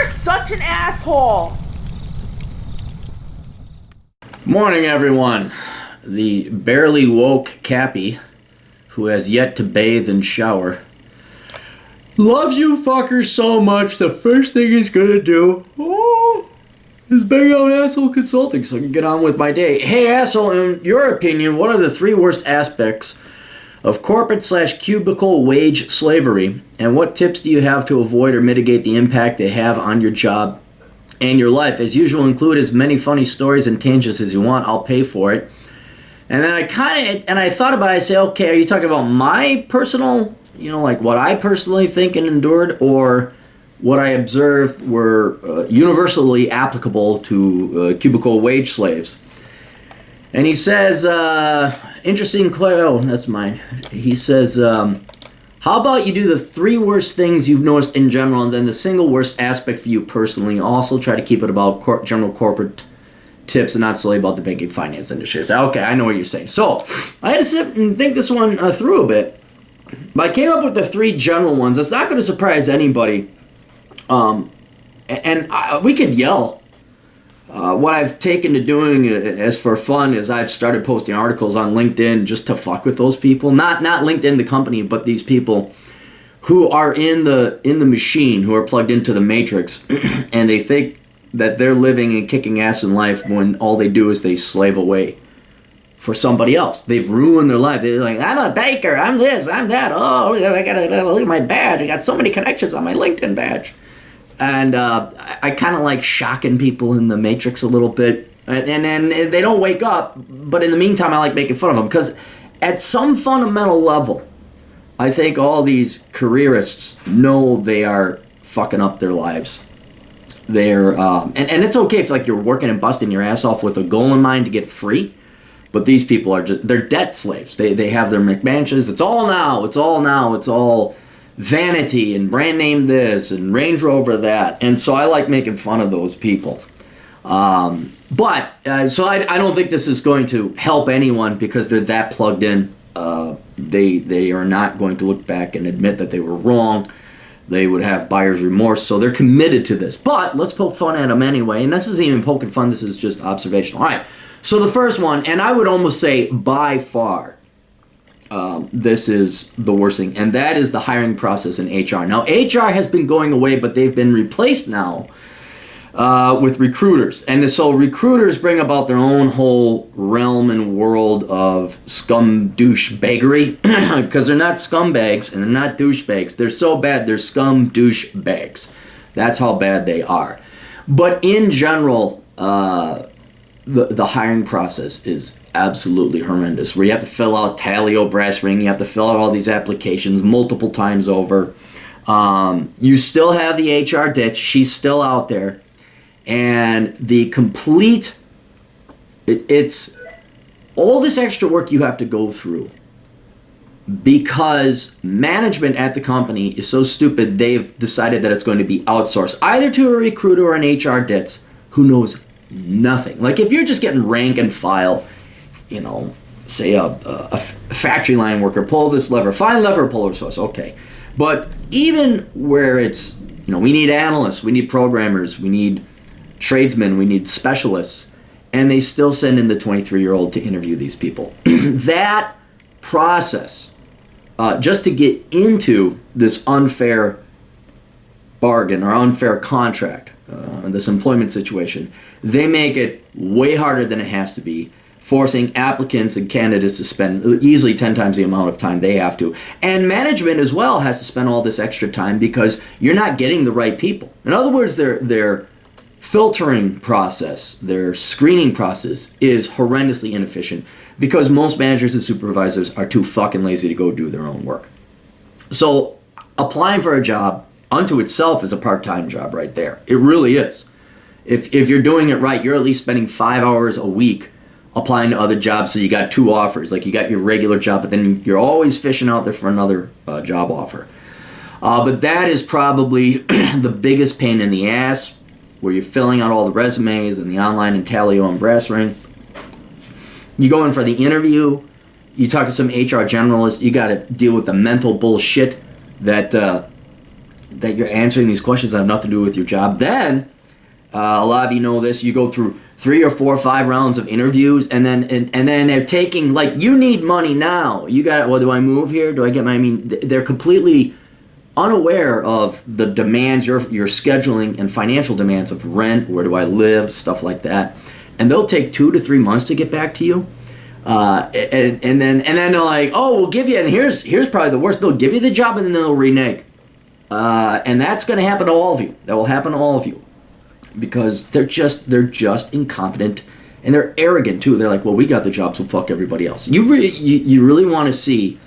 such an asshole! Morning, everyone. The barely woke Cappy, who has yet to bathe and shower, loves you fuckers so much, the first thing he's gonna do is bang out Asshole Consulting so I can get on with my day. Hey, asshole, in your opinion, what are the 3 worst aspects of corporate/cubicle wage slavery, and what tips do you have to avoid or mitigate the impact they have on your job and your life? As usual, include as many funny stories and tangents as you want. I'll pay for it. And then I thought about it. I say, okay, are you talking about my personal, like what I personally think and endured, or what I observed were universally applicable to cubicle wage slaves? And he says, interesting, oh, that's mine. He says, how about you do the 3 worst things you've noticed in general, and then the single worst aspect for you personally. Also try to keep it about general corporate tips and not solely about the banking finance industry. So, okay, I know what you're saying. So I had to sit and think this one through a bit. But I came up with the 3 general ones. It's not going to surprise anybody. We could yell. What I've taken to doing as for fun is I've started posting articles on LinkedIn just to fuck with those people. Not LinkedIn the company, but these people who are in the machine, who are plugged into the matrix, and they think that they're living and kicking ass in life when all they do is they slave away for somebody else. They've ruined their life. They're like, I'm a baker, I'm this, I'm that. Oh, I gotta look at my badge. I got so many connections on my LinkedIn badge. And I kind of like shocking people in the matrix a little bit. And then they don't wake up, but in the meantime, I like making fun of them. Because at some fundamental level, I think all these careerists know they are fucking up their lives. They're and it's okay if like you're working and busting your ass off with a goal in mind to get free, but these people are they're debt slaves. They have their McMansions. It's all vanity and brand name this and Range Rover that, and so I like making fun of those people. So I don't think this is going to help anyone because they're that plugged in. They are not going to look back and admit that they were wrong. They would have buyer's remorse, so they're committed to this. But let's poke fun at them anyway, and this isn't even poking fun, this is just observational. All right, so the first one, and I would almost say by far, this is the worst thing, and that is the hiring process in HR. Now, HR has been going away, but they've been replaced now with recruiters. And so recruiters bring about their own whole realm and world of scum douchebaggery, because they're not scumbags and they're not douchebags. They're so bad, they're scum douchebags. That's how bad they are. But in general, the hiring process is absolutely horrendous, where you have to fill out Talio brass ring, you have to fill out all these applications multiple times over. You still have the HR ditch, she's still out there, and the complete, it's all this extra work you have to go through because management at the company is so stupid they've decided that it's going to be outsourced either to a recruiter or an HR ditz who knows nothing. Like if you're just getting rank and file, say a factory line worker, pull this lever, find lever puller source, okay. But even where it's, we need analysts, we need programmers, we need tradesmen, we need specialists, and they still send in the 23-year-old to interview these people. That process, just to get into this unfair bargain or unfair contract, this employment situation, they make it way harder than it has to be, forcing applicants and candidates to spend easily 10 times the amount of time they have to. And management as well has to spend all this extra time because you're not getting the right people. In other words, their filtering process, their screening process is horrendously inefficient because most managers and supervisors are too fucking lazy to go do their own work. So applying for a job unto itself is a part-time job right there. It really is. If you're doing it right, you're at least spending 5 hours a week applying to other jobs, so you got 2 offers. Like you got your regular job, but then you're always fishing out there for another job offer. But that is probably the biggest pain in the ass, where you're filling out all the resumes and the online and Talio and brass ring. You go in for the interview, you talk to some HR generalist, you got to deal with the mental bullshit that that you're answering these questions that have nothing to do with your job. Then, a lot of you know this, you go through 3 or 4 or 5 rounds of interviews, and then they're taking, like, you need money now. You got, well, do I move here? Do I get my, I mean, they're completely unaware of the demands, your scheduling and financial demands of rent, where do I live, stuff like that. And they'll take 2 to 3 months to get back to you. And then they're like, oh, we'll give you, and here's probably the worst, they'll give you the job and then they'll renege. And that's going to happen to all of you. That will happen to all of you. Because they're just incompetent, and they're arrogant too. They're like, well, we got the job, so fuck everybody else. You really want to see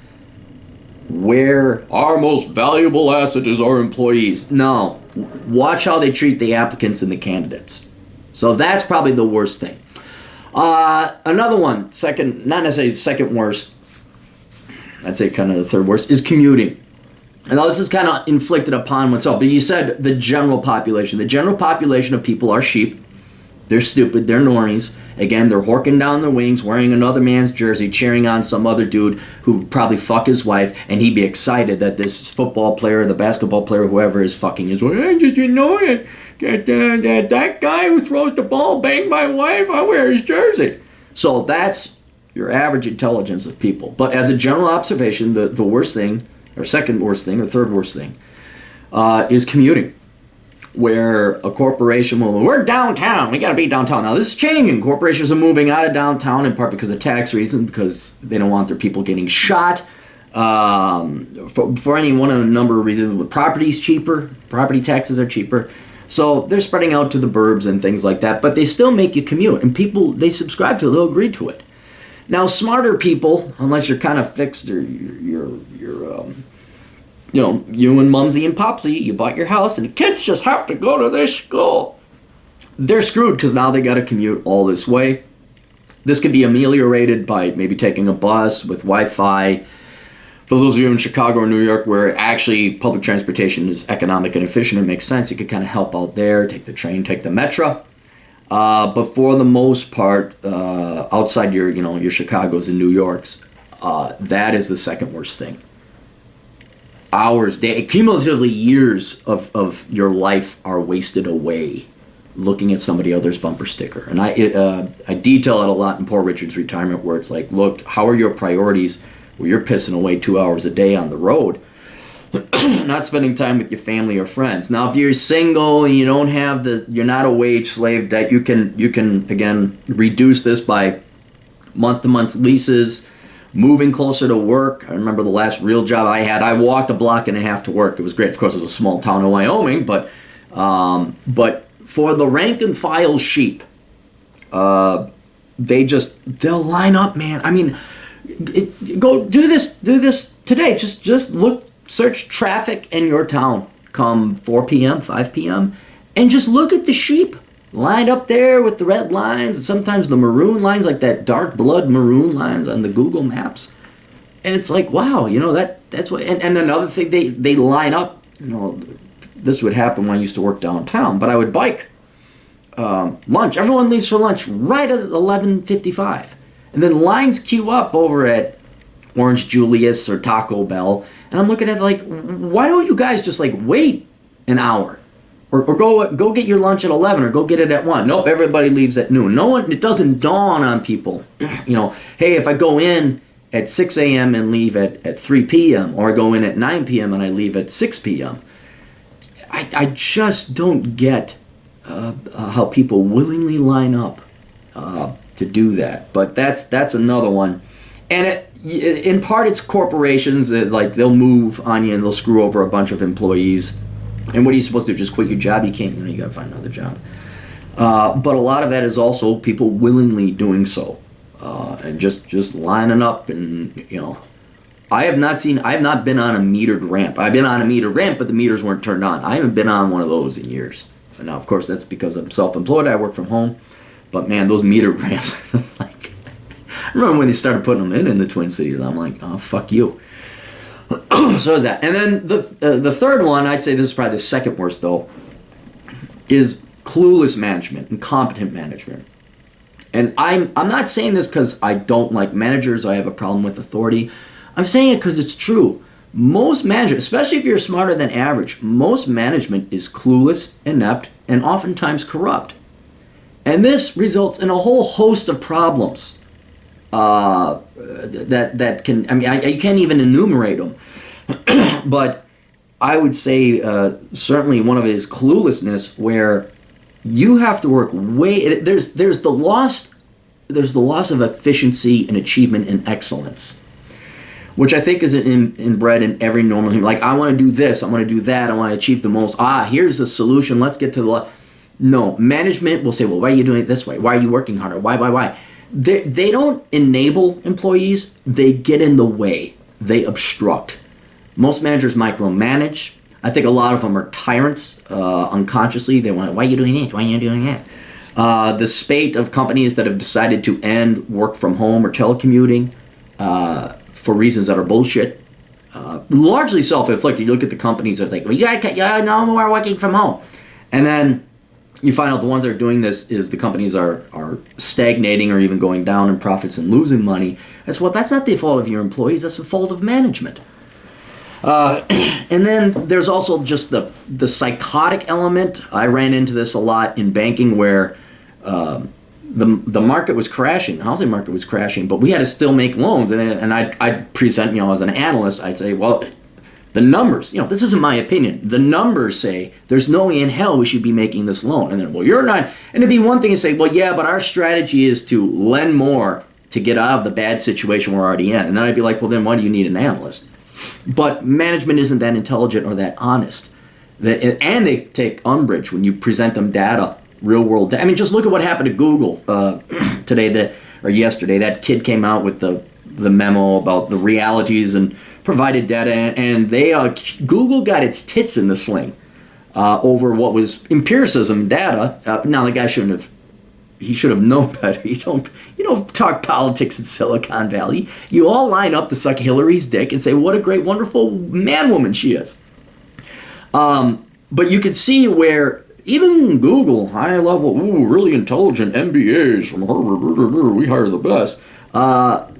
where our most valuable asset is our employees. No, watch how they treat the applicants and the candidates. So that's probably the worst thing. Another one, second, not necessarily second worst, I'd say kind of the third worst, is commuting. And now this is kind of inflicted upon myself, but you said the general population. The general population of people are sheep. They're stupid. They're normies. Again, they're horking down their wings, wearing another man's jersey, cheering on some other dude who would probably fuck his wife, and he'd be excited that this football player, the basketball player, whoever is fucking his wife. Hey, did you know that guy who throws the ball banged my wife? I wear his jersey. So that's your average intelligence of people. But as a general observation, the worst thing, or second worst thing, or third worst thing, is commuting. Where a corporation will, we're downtown, we gotta be downtown. Now this is changing. Corporations are moving out of downtown in part because of tax reasons, because they don't want their people getting shot. For any one of a number of reasons. Property's cheaper, property taxes are cheaper. So they're spreading out to the burbs and things like that, but they still make you commute, and people, they subscribe to it, they'll agree to it. Now, smarter people, unless you're kind of fixed, or you and Mumsy and Popsy, you bought your house, and the kids just have to go to this school. They're screwed because now they got to commute all this way. This could be ameliorated by maybe taking a bus with Wi-Fi. For those of you in Chicago or New York where actually public transportation is economic and efficient, it makes sense. You could kind of help out there, take the train, take the metro. But for the most part, outside your Chicagos and New Yorks, that is the second worst thing. Hours, cumulatively years of your life are wasted away looking at somebody else's bumper sticker. And I detail it a lot in Poor Richard's Retirement, where it's like, look, how are your priorities where you're pissing away 2 hours a day on the road, not spending time with your family or friends. Now, if you're single and you don't have you're not a wage slave, that you can again reduce this by month-to-month leases, moving closer to work. I remember the last real job I had, I walked a block and a half to work. It was great. Of course, it was a small town in Wyoming, but for the rank and file sheep, they'll line up, man. I mean, go do this today. Just look, search traffic in your town come 4 p.m., 5 p.m., and just look at the sheep lined up there with the red lines and sometimes the maroon lines, like that dark blood maroon lines on the Google Maps. And it's like, wow, that's what. And another thing, they line up. This would happen when I used to work downtown, but I would bike. Lunch. Everyone leaves for lunch right at 11:55. And then lines queue up over at Orange Julius or Taco Bell. And I'm looking at like, why don't you guys just like wait an hour? Or go get your lunch at 11 or go get it at 1. Nope, everybody leaves at noon. It doesn't dawn on people. Hey, if I go in at 6 a.m. and leave at 3 p.m. or I go in at 9 p.m. and I leave at 6 p.m. I just don't get how people willingly line up to do that. But that's another one. And in part it's corporations that like they'll move on you and they'll screw over a bunch of employees. And what are you supposed to do? Just quit your job? You can't. You got to find another job. But a lot of that is also people willingly doing so, and just lining up. And I have not been on a metered ramp. I've been on a metered ramp, but the meters weren't turned on. I haven't been on one of those in years. And now, of course, that's because I'm self-employed. I work from home. But man, those metered ramps, like, I remember when they started putting them in the Twin Cities. I'm like, oh, fuck you. So is that. And then the third one, I'd say this is probably the second worst though, is clueless management, incompetent management. And I'm not saying this because I don't like managers, I have a problem with authority. I'm saying it because it's true. Most management, especially if you're smarter than average, most management is clueless, inept, and oftentimes corrupt. And this results in a whole host of problems that can, I mean, you can't even enumerate them. But I would say certainly one of it is cluelessness, where you have to work way, there's the loss of efficiency and achievement and excellence, which I think is inbred in every normal human. Like, I want to do this, I want to do that, I want to achieve the most. Here's the solution, let's get to the... No, management will say, well, why are you doing it this way? Why are you working harder? Why? They don't enable employees, they get in the way. They obstruct. Most managers micromanage. I think a lot of them are tyrants unconsciously. They want, why are you doing this? Why are you doing that? The spate of companies that have decided to end work from home or telecommuting for reasons that are bullshit, largely self-inflicted. You look at the companies that are like, well, yeah, no more working from home. And then you find out the ones that are doing this is the companies are stagnating or even going down in profits and losing money. That's not the fault of your employees, that's the fault of management. And then there's also just the psychotic element. I ran into this a lot in banking, where the market was crashing, the housing market was crashing, but we had to still make loans. And I'd present, as an analyst, I'd say, well, the numbers, this isn't my opinion. The numbers say there's no way in hell we should be making this loan. And then, well, you're not. And it'd be one thing to say, well, yeah, but our strategy is to lend more to get out of the bad situation we're already in. And then I'd be like, well, then why do you need an analyst? But management isn't that intelligent or that honest. And they take umbrage when you present them data, real world data. I mean, just look at what happened to Google yesterday. That kid came out with the memo about the realities and provided data, and Google got its tits in the sling over what was empiricism data. Now, the guy should have known better. You don't talk politics in Silicon Valley. You all line up to suck Hillary's dick and say what a great, wonderful man-woman she is. But you can see where even Google, high level, really intelligent MBAs from Harvard, we hire the best.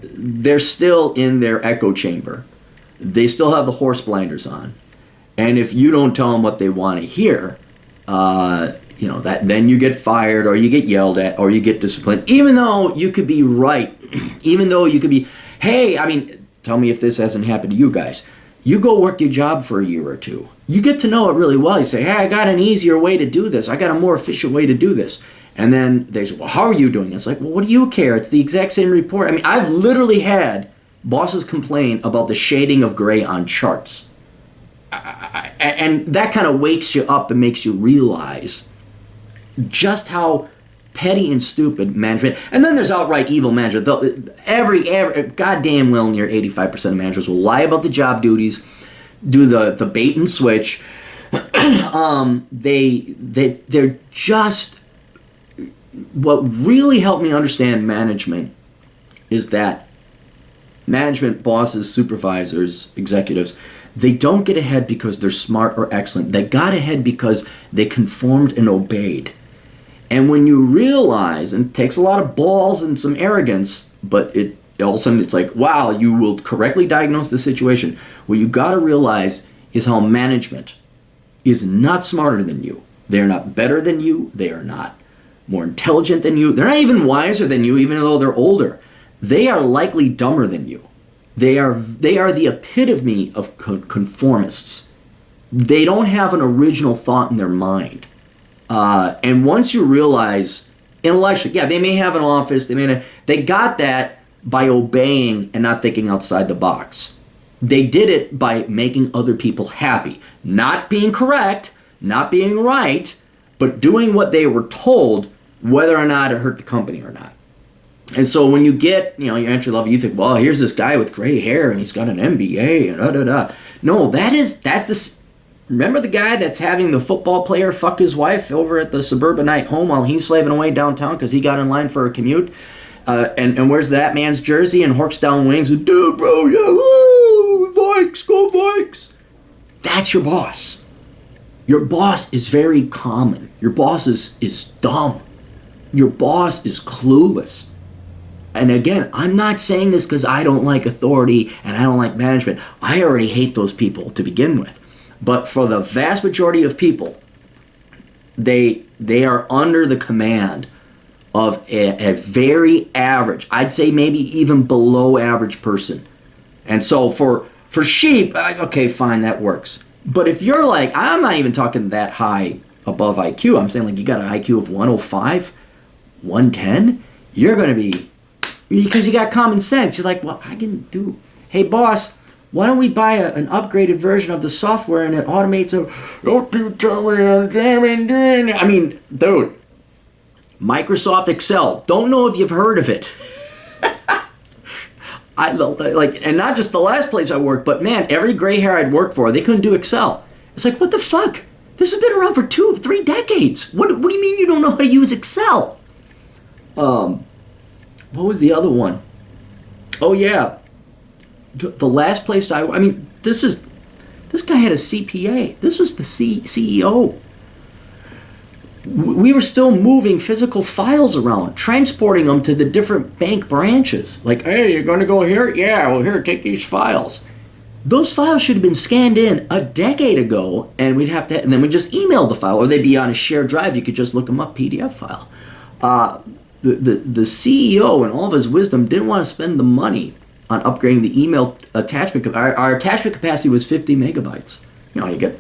They're still in their echo chamber. They still have the horse blinders on. And if you don't tell them what they want to hear, that then you get fired, or you get yelled at, or you get disciplined, even though you could be right, even though you could be, hey, I mean, tell me if this hasn't happened to you guys. You go work your job for a year or two. You get to know it really well. You say, hey, I got an easier way to do this. I got a more efficient way to do this. And then they say, well, how are you doing it? It's like, well, what do you care? It's the exact same report. I mean, I've literally had bosses complain about the shading of gray on charts. And that kind of wakes you up and makes you realize just how petty and stupid management. And then there's outright evil management. Every goddamn well near 85% of managers will lie about the job duties, do the bait and switch. They're just, what really helped me understand management is that management, bosses, supervisors, executives, they don't get ahead because they're smart or excellent. They got ahead because they conformed and obeyed. And when you realize, and it takes a lot of balls and some arrogance, but all of a sudden it's like, wow, you will correctly diagnose the situation. What you got to realize is how management is not smarter than you. They're not better than you. They are not more intelligent than you. They're not even wiser than you, even though they're older. They are likely dumber than you. They are the epitome of conformists. They don't have an original thought in their mind. And once you realize, intellectually, yeah, they may have an office, they got that by obeying and not thinking outside the box. They did it by making other people happy. Not being correct, not being right, but doing what they were told, whether or not it hurt the company or not. And so when you get, your entry level, you think, well, here's this guy with gray hair and he's got an MBA and da-da-da. No, that's this. Remember the guy that's having the football player fuck his wife over at the suburbanite home while he's slaving away downtown because he got in line for a commute? And where's that man's jersey and horks down wings? Dude, bro, yeah, woo, Vikes, go Vikes. That's your boss. Your boss is very common. Your boss is dumb. Your boss is clueless. And again, I'm not saying this because I don't like authority and I don't like management. I already hate those people to begin with. But for the vast majority of people, they are under the command of a very average, I'd say maybe even below average person. And so for sheep, okay, fine, that works. But if you're like, I'm not even talking that high above IQ. I'm saying like you got an IQ of 105, 110, you're going to be, because you got common sense. You're like, well, I can do, hey boss, why don't we buy an upgraded version of the software and it automates a, don't you tell me I mean, dude, Microsoft Excel, don't know if you've heard of it. I like, and not just the last place I worked, but man, every gray hair I'd worked for, they couldn't do Excel. It's like, what the fuck? This has been around for 2-3 decades. What do you mean you don't know how to use Excel? What was the other one? Oh yeah, the last place I mean, this guy had a CPA. This was the CEO. We were still moving physical files around, transporting them to the different bank branches. Like, hey, you're going to go here? Yeah, well, here, take these files. Those files should have been scanned in a decade ago, and and then we just email the file, or they'd be on a shared drive. You could just look them up, PDF file. The CEO, in all of his wisdom, didn't want to spend the money on upgrading the email attachment. Our attachment capacity was 50 megabytes. You know, you get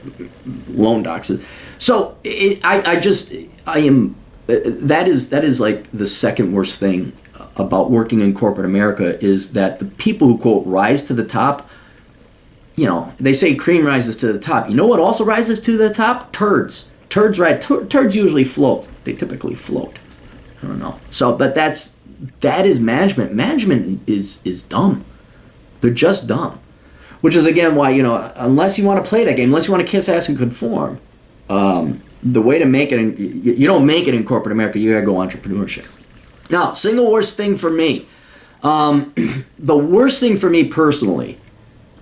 loan docs. So that is like the second worst thing about working in corporate America is that the people who, quote, rise to the top, you know, they say cream rises to the top. You know what also rises to the top? Turds. Turds usually float. They typically float. I don't know. So, but that is management. Management is dumb. They're just dumb. Which is, again, why, you know, unless you want to play that game, unless you want to kiss ass and conform, the way to make it, you don't make it in corporate America, you got to go entrepreneurship. Now, single worst thing for me. The worst thing for me personally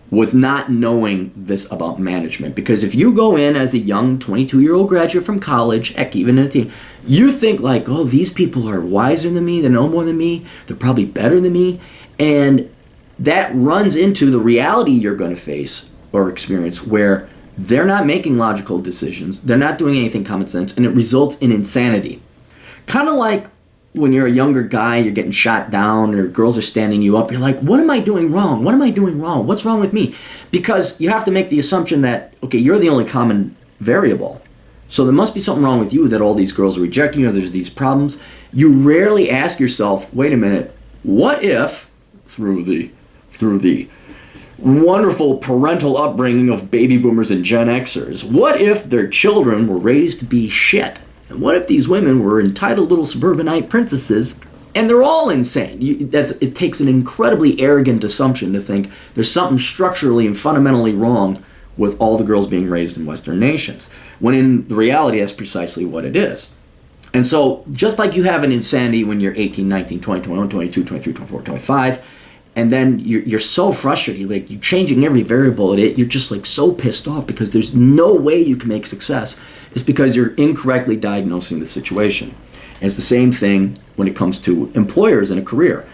was not knowing this about management. Because if you go in as a young 22-year-old graduate from college, heck, even a teen, you think like, oh, these people are wiser than me, they know more than me, they're probably better than me. And that runs into the reality you're going to face or experience where they're not making logical decisions, they're not doing anything common sense, and it results in insanity. Kind of like when you're a younger guy, you're getting shot down, or girls are standing you up, you're like, what am I doing wrong? What am I doing wrong? What's wrong with me? Because you have to make the assumption that, okay, you're the only common variable. So there must be something wrong with you that all these girls are rejecting you, or there's these problems. You rarely ask yourself, wait a minute, what if, through the wonderful parental upbringing of baby boomers and Gen Xers, what if their children were raised to be shit? And what if these women were entitled little suburbanite princesses and they're all insane? It takes an incredibly arrogant assumption to think there's something structurally and fundamentally wrong with all the girls being raised in Western nations, when in the reality that's precisely what it is. And so just like you have an insanity when you're 18, 19, 20, 21, 22, 23, 24, 25, and then you're so frustrated, like you're changing every variable in it, you're just like so pissed off because there's no way you can make success. It's because you're incorrectly diagnosing the situation. And it's the same thing when it comes to employers in a career.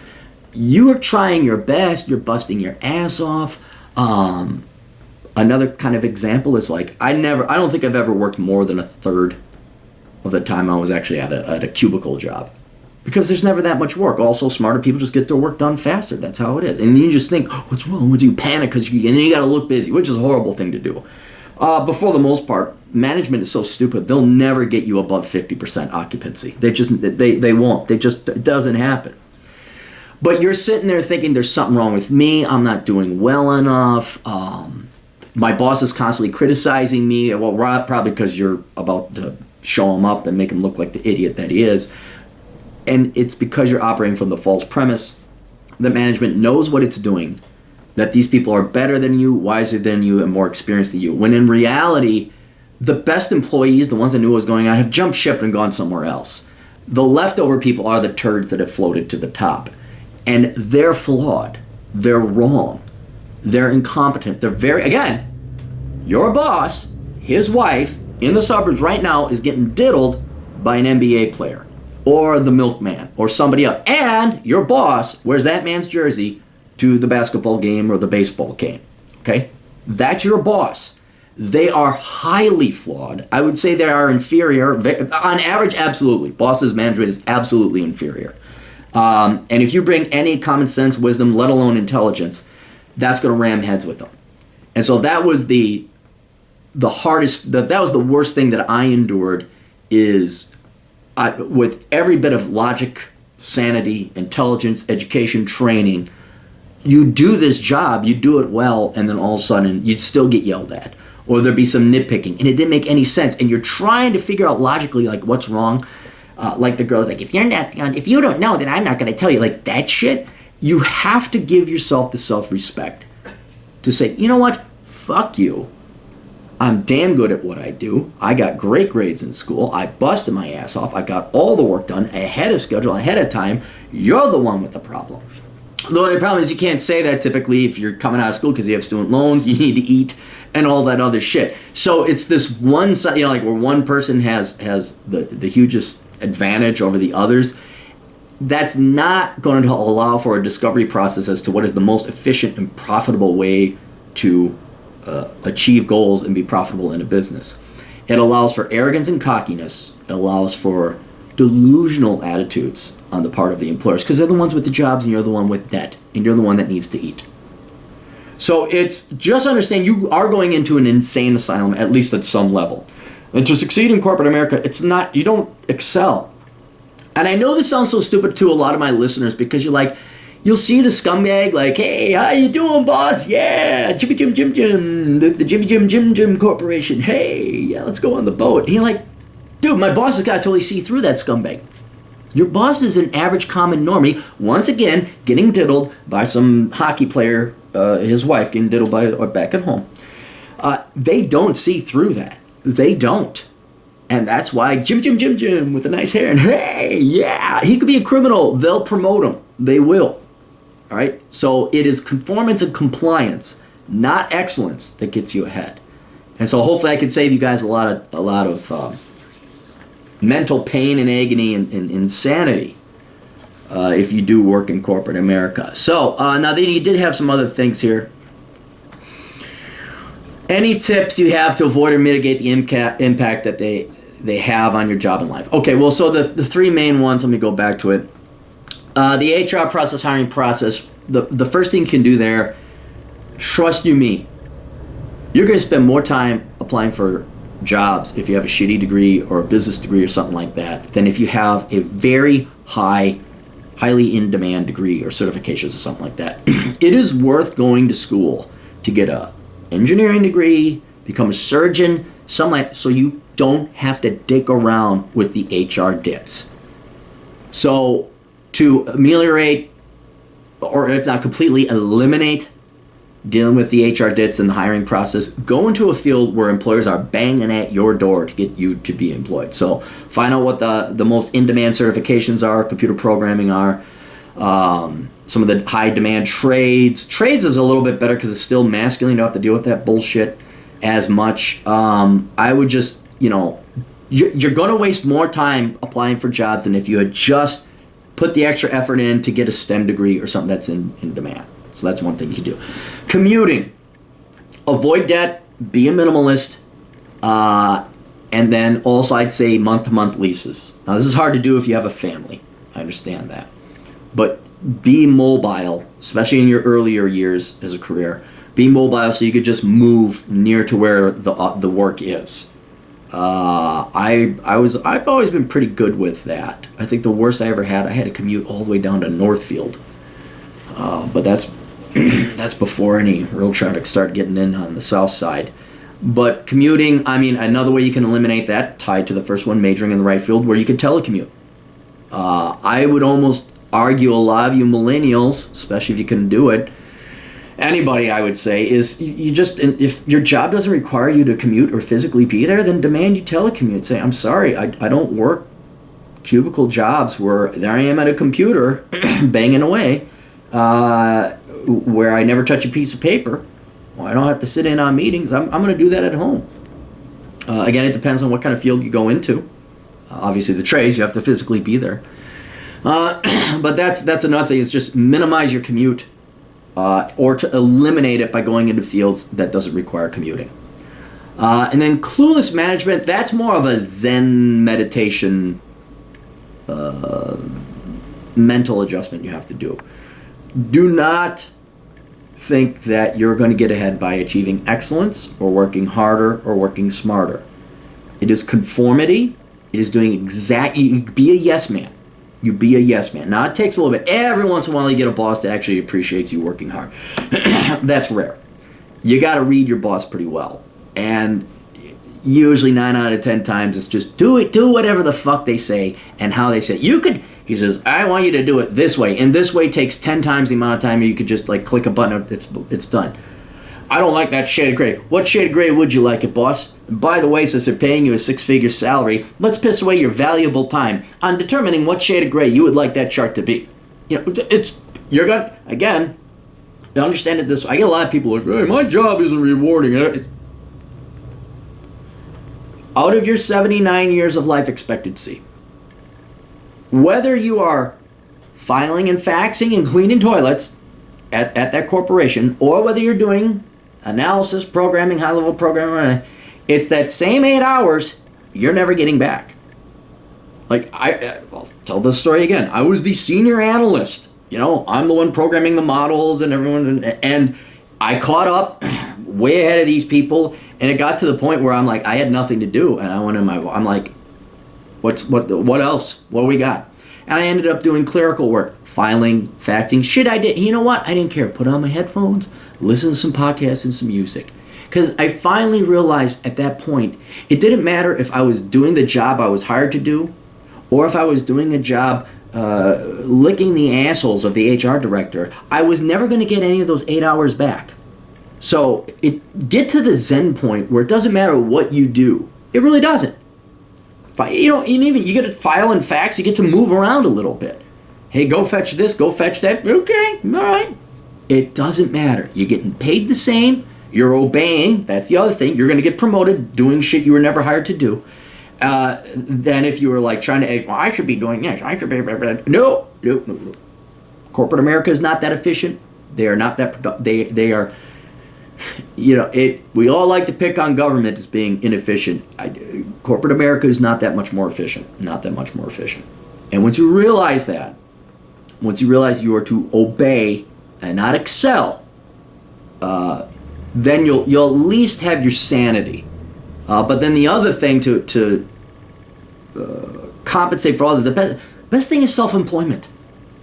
You are trying your best, you're busting your ass off. Another kind of example is like, I don't think I've ever worked more than a third of the time I was actually at a cubicle job. Because there's never that much work. Also, smarter people just get their work done faster. That's how it is. And you just think, oh, what's wrong with you? Panic because and then you got to look busy, which is a horrible thing to do. But for the most part, management is so stupid. They'll never get you above 50% occupancy. They won't. It doesn't happen. But you're sitting there thinking there's something wrong with me. I'm not doing well enough. My boss is constantly criticizing me. Well, probably because you're about to show him up and make him look like the idiot that he is. And it's because you're operating from the false premise that management knows what it's doing, that these people are better than you, wiser than you, and more experienced than you. When in reality, the best employees, the ones that knew what was going on, have jumped ship and gone somewhere else. The leftover people are the turds that have floated to the top. And they're flawed. They're wrong. They're incompetent. Again, your boss, his wife, in the suburbs right now is getting diddled by an NBA player. or the milkman or somebody else. And your boss wears that man's jersey to the basketball game or the baseball game. Okay? That's your boss. They are highly flawed. I would say they are inferior. On average, absolutely. Boss's management is absolutely inferior. And if you bring any common sense, wisdom, let alone intelligence, that's going to ram heads with them. And so that was the hardest, that was the worst thing that I endured is with every bit of logic, sanity, intelligence, education, training, you do this job, you do it well, and then all of a sudden you'd still get yelled at. Or there'd be some nitpicking, and it didn't make any sense. And you're trying to figure out logically, like, what's wrong. Like the girl's like, if you don't know, then I'm not going to tell you. Like, that shit, you have to give yourself the self-respect to say, you know what? Fuck you. I'm damn good at what I do. I got great grades in school. I busted my ass off. I got all the work done ahead of schedule, ahead of time. You're the one with the problem. The only problem is you can't say that typically if you're coming out of school because you have student loans, you need to eat, and all that other shit. So it's this one side, like where one person has the hugest advantage over the others. That's not going to allow for a discovery process as to what is the most efficient and profitable way to achieve goals and be profitable in a business. It allows for arrogance and cockiness. It allows for delusional attitudes on the part of the employers because they're the ones with the jobs and you're the one with debt and you're the one that needs to eat. So it's just understand you are going into an insane asylum, at least at some level. And to succeed in corporate America, it's not, you don't excel. And I know this sounds so stupid to a lot of my listeners because you'll see the scumbag like, hey, how you doing, boss? Yeah, Jimmy Jim, the Jimmy Jim Corporation. Hey, yeah, let's go on the boat. And you're like, dude, my boss has got to totally see through that scumbag. Your boss is an average common normie, once again, getting diddled by some hockey player, his wife getting diddled by or back at home. They don't see through that. They don't. And that's why Jim with the nice hair and hey, yeah, he could be a criminal. They'll promote him. They will. All right? So it is conformance and compliance, not excellence, that gets you ahead. And so hopefully I can save you guys a lot of mental pain and agony and insanity if you do work in corporate America. So now then you did have some other things here. Any tips you have to avoid or mitigate the impact that they have on your job and life? Okay, well, so the three main ones, let me go back to it. The HR process, hiring process, the first thing you can do there, trust you me, you're going to spend more time applying for jobs if you have a shitty degree or a business degree or something like that than if you have a very highly in-demand degree or certifications or something like that. It is worth going to school to get a engineering degree, become a surgeon, something like, so you don't have to dick around with the HR dits. So to ameliorate, or if not completely eliminate, dealing with the HR dits and the hiring process, go into a field where employers are banging at your door to get you to be employed. So find out what the most in-demand certifications are, computer programming are, some of the high-demand trades. Trades is a little bit better because it's still masculine. You don't have to deal with that bullshit as much. I would just, you're going to waste more time applying for jobs than if you had just put the extra effort in to get a STEM degree or something that's in demand. So that's one thing you can do. Commuting. Avoid debt. Be a minimalist. And then also I'd say month-to-month leases. Now this is hard to do if you have a family. I understand that. But be mobile, especially in your earlier years as a career. Be mobile so you could just move near to where the work is. I've always been pretty good with that. I think the worst I ever had, I had to commute all the way down to Northfield. But that's before any real traffic started getting in on the south side. But commuting, I mean, another way you can eliminate that, tied to the first one, majoring in the right field, where you could telecommute. I would almost argue a lot of you millennials, especially if you can do it, anybody I would say, is you just, if your job doesn't require you to commute or physically be there, then demand you telecommute. Say, I'm sorry, I don't work cubicle jobs where there I am at a computer banging away, where I never touch a piece of paper. Well, I don't have to sit in on meetings. I'm going to do that at home. Again, it depends on what kind of field you go into. Obviously, the trays, you have to physically be there. But that's another thing, is just minimize your commute or to eliminate it by going into fields that doesn't require commuting. And then clueless management, that's more of a Zen meditation mental adjustment you have to do. Do not think that you're going to get ahead by achieving excellence or working harder or working smarter. It is conformity. It is doing exactly, be a yes man. You be a yes man. Now, it takes a little bit. Every once in a while, you get a boss that actually appreciates you working hard. That's rare. You got to read your boss pretty well. And usually 9 out of 10 times, it's just do whatever the fuck they say and how they say it. He says, I want you to do it this way. And this way takes 10 times the amount of time you could just like click a button. It's done. I don't like that shade of gray. What shade of gray would you like it, boss? By the way, since they're paying you a 6-figure salary, let's piss away your valuable time on determining what shade of gray you would like that chart to be. You're gonna, again, understand it this way. I get a lot of people like, hey, my job isn't rewarding. Out of your 79 years of life expectancy, whether you are filing and faxing and cleaning toilets at that corporation, or whether you're doing analysis, programming, high-level programming, it's that same 8 hours you're never getting back. Like, I'll tell this story again. I was the senior analyst. I'm the one programming the models and everyone, and I caught up way ahead of these people, and it got to the point where I'm like, I had nothing to do, and I went in I'm like, what else? What do we got? And I ended up doing clerical work, filing, faxing, shit I did. You know what? I didn't care. Put on my headphones, listen to some podcasts and some music. Because I finally realized at that point, it didn't matter if I was doing the job I was hired to do, or if I was doing a job licking the assholes of the HR director. I was never going to get any of those 8 hours back. So get to the Zen point where it doesn't matter what you do. It really doesn't. You get to file and fax, you get to move around a little bit. Hey, go fetch this, go fetch that. Okay, all right. It doesn't matter. You're getting paid the same. You're obeying. That's the other thing. You're going to get promoted doing shit you were never hired to do. Then if you were like trying to, I should be doing this. I should be. No. Corporate America is not that efficient. They are not that. They are. We all like to pick on government as being inefficient. Corporate America is not that much more efficient. And once you realize that, once you realize you are to obey and not excel, then you'll at least have your sanity. But then the other thing to compensate for all the best thing is self-employment.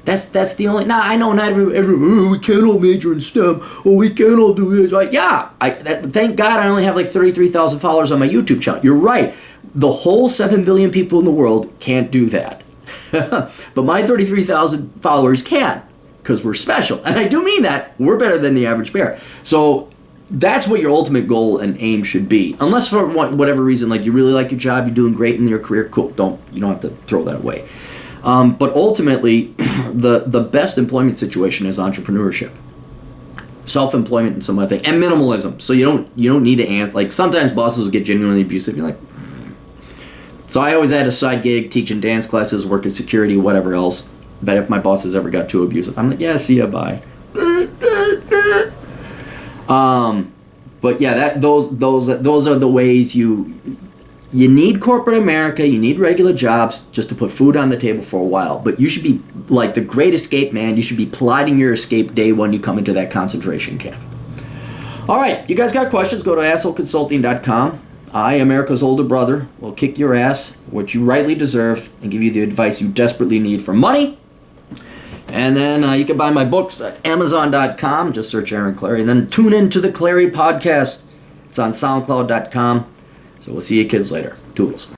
That's the only. Now I know not every we can't all major in STEM. Or we can't all do this. Like, thank God I only have like 33,000 followers on my YouTube channel. You're right. The whole 7 billion people in the world can't do that. But my 33,000 followers can, because we're special. And I do mean that. We're better than the average bear. So that's what your ultimate goal and aim should be. Unless for whatever reason, like you really like your job, you're doing great in your career, cool. You don't have to throw that away. But ultimately, the best employment situation is entrepreneurship, self-employment, and some other thing, and minimalism. So you don't need to answer. Like sometimes bosses will get genuinely abusive. You're like, so I always had a side gig, teaching dance classes, working security, whatever else. But if my bosses ever got too abusive, I'm like, yeah, see ya, bye. But yeah, those are the ways you need corporate America, you need regular jobs just to put food on the table for a while. But you should be like the great escape man. You should be plotting your escape day when you come into that concentration camp. All right, you guys got questions? Go to assholeconsulting.com. I, America's older brother, will kick your ass, what you rightly deserve, and give you the advice you desperately need for money. And then you can buy my books at Amazon.com. Just search Aaron Clary. And then tune in to the Clary podcast. It's on SoundCloud.com. So we'll see you kids later. Toodles.